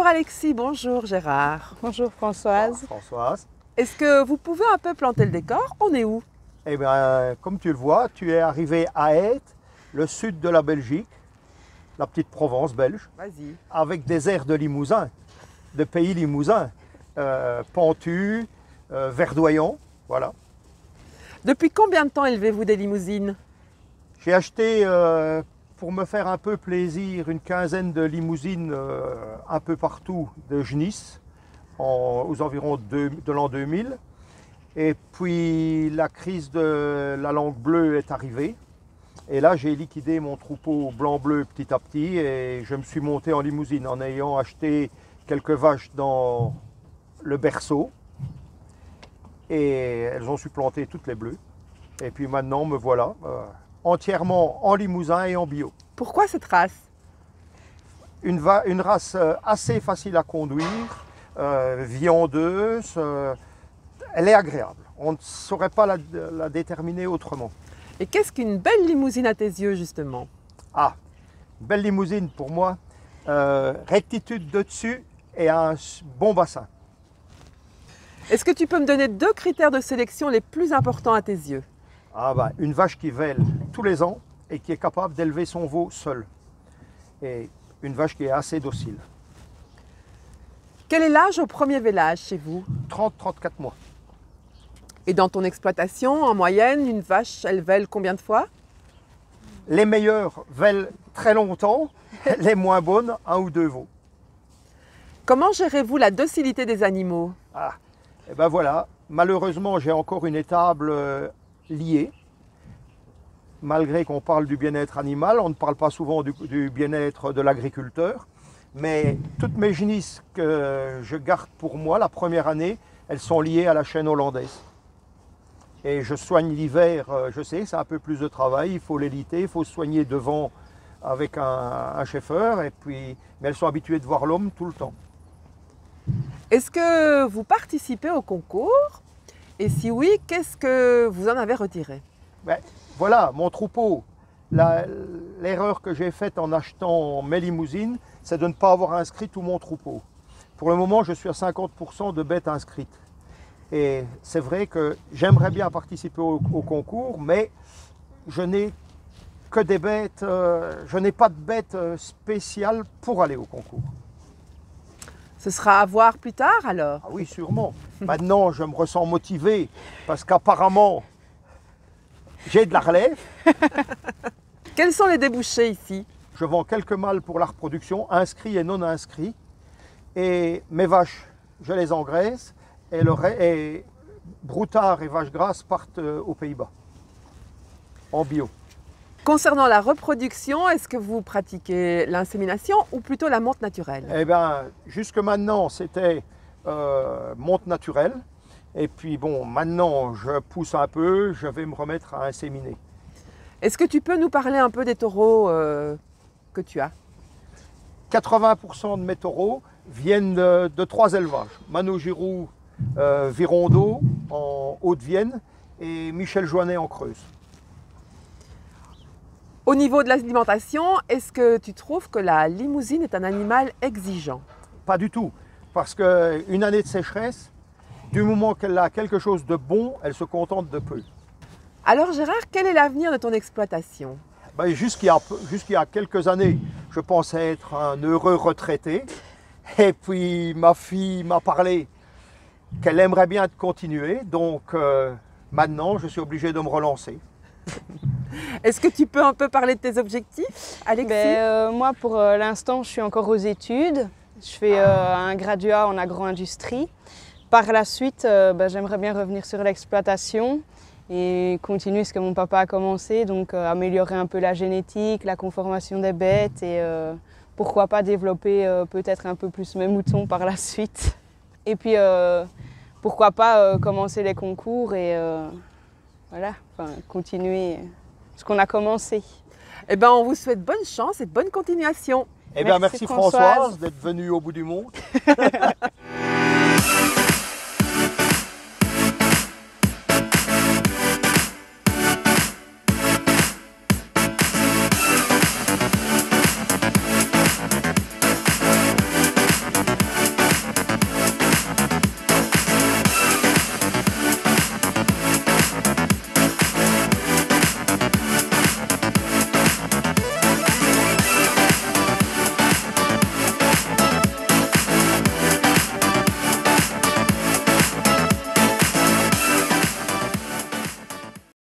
Alexis, bonjour Gérard. Bonjour Françoise. Bonjour Françoise. Est-ce que vous pouvez un peu planter le décor? On est où? Eh bien, comme tu le vois, tu es arrivé à Aeth, le sud de la Belgique, la petite Provence belge, Vas-y. avec des airs de Limousin, de pays limousin, pentus, verdoyants, voilà. Depuis combien de temps élevez-vous des limousines? J'ai acheté, pour me faire un peu plaisir, une quinzaine de limousines un peu partout de Genisse, aux environs de l'an 2000. Et puis la crise de la langue bleue est arrivée. Et là, j'ai liquidé mon troupeau blanc-bleu petit à petit et je me suis monté en limousine en ayant acheté quelques vaches dans le berceau. Et elles ont supplanté toutes les bleues. Et puis maintenant, me voilà entièrement en limousin et en bio. Pourquoi cette race? Une race assez facile à conduire, viandeuse, elle est agréable. On ne saurait pas la déterminer autrement. Et qu'est-ce qu'une belle limousine à tes yeux justement? Ah, belle limousine pour moi, rectitude de dessus et un bon bassin. Est-ce que tu peux me donner 2 critères de sélection les plus importants à tes yeux? Ah bah, une vache qui vèle tous les ans et qui est capable d'élever son veau seule. Et une vache qui est assez docile. Quel est l'âge au premier vélage chez vous? 30-34 mois. Et dans ton exploitation, en moyenne, une vache, elle vèle combien de fois? Les meilleures vèlent très longtemps, les moins bonnes, 1 ou 2 veaux. Comment gérez-vous la docilité des animaux? Ah, et ben voilà, malheureusement j'ai encore une étable liée. Malgré qu'on parle du bien-être animal, on ne parle pas souvent du bien-être de l'agriculteur. Mais toutes mes génisses que je garde pour moi la première année, elles sont liées à la chaîne hollandaise. Et je soigne l'hiver, je sais, c'est un peu plus de travail, il faut les liter, il faut soigner devant avec un chauffeur, mais elles sont habituées de voir l'homme tout le temps. Est-ce que vous participez au concours? Et si oui, qu'est-ce que vous en avez retiré? Ben, voilà, mon troupeau, l'erreur que j'ai faite en achetant mes limousines, c'est de ne pas avoir inscrit tout mon troupeau. Pour le moment, je suis à 50% de bêtes inscrites. Et c'est vrai que j'aimerais bien participer au concours, mais je n'ai que des bêtes, je n'ai pas de bêtes spéciales pour aller au concours. Ce sera à voir plus tard alors? Ah oui, sûrement. Maintenant, je me ressens motivé parce qu'apparemment, j'ai de la relève. Quels sont les débouchés ici? Je vends quelques mâles pour la reproduction, inscrits et non inscrits. Et mes vaches, je les engraisse. Et broutards et vaches grasses partent aux Pays-Bas, en bio. Concernant la reproduction, est-ce que vous pratiquez l'insémination ou plutôt la monte naturelle? Eh bien, jusque maintenant, c'était monte naturelle. Et puis bon, maintenant, je pousse un peu, je vais me remettre à inséminer. Est-ce que tu peux nous parler un peu des taureaux que tu as? 80% de mes taureaux viennent de 3 élevages. Mano Giroux, Virondeau en Haute-Vienne et Michel Joannet en Creuse. Au niveau de l'alimentation, est-ce que tu trouves que la limousine est un animal exigeant? Pas du tout, parce qu'une année de sécheresse, du moment qu'elle a quelque chose de bon, elle se contente de peu. Alors Gérard, quel est l'avenir de ton exploitation? Ben, jusqu'il y a quelques années, je pensais être un heureux retraité. Et puis ma fille m'a parlé qu'elle aimerait bien continuer. Donc maintenant, je suis obligé de me relancer. Est-ce que tu peux un peu parler de tes objectifs, Alexis? Moi, pour l'instant, je suis encore aux études. Je fais un graduat en agro-industrie. Par la suite, j'aimerais bien revenir sur l'exploitation et continuer ce que mon papa a commencé, donc améliorer un peu la génétique, la conformation des bêtes et pourquoi pas développer peut-être un peu plus mes moutons par la suite. Et puis pourquoi pas commencer les concours et voilà, continuer ce qu'on a commencé. Eh bien, on vous souhaite bonne chance et bonne continuation. Eh bien, merci Françoise d'être venue au bout du monde.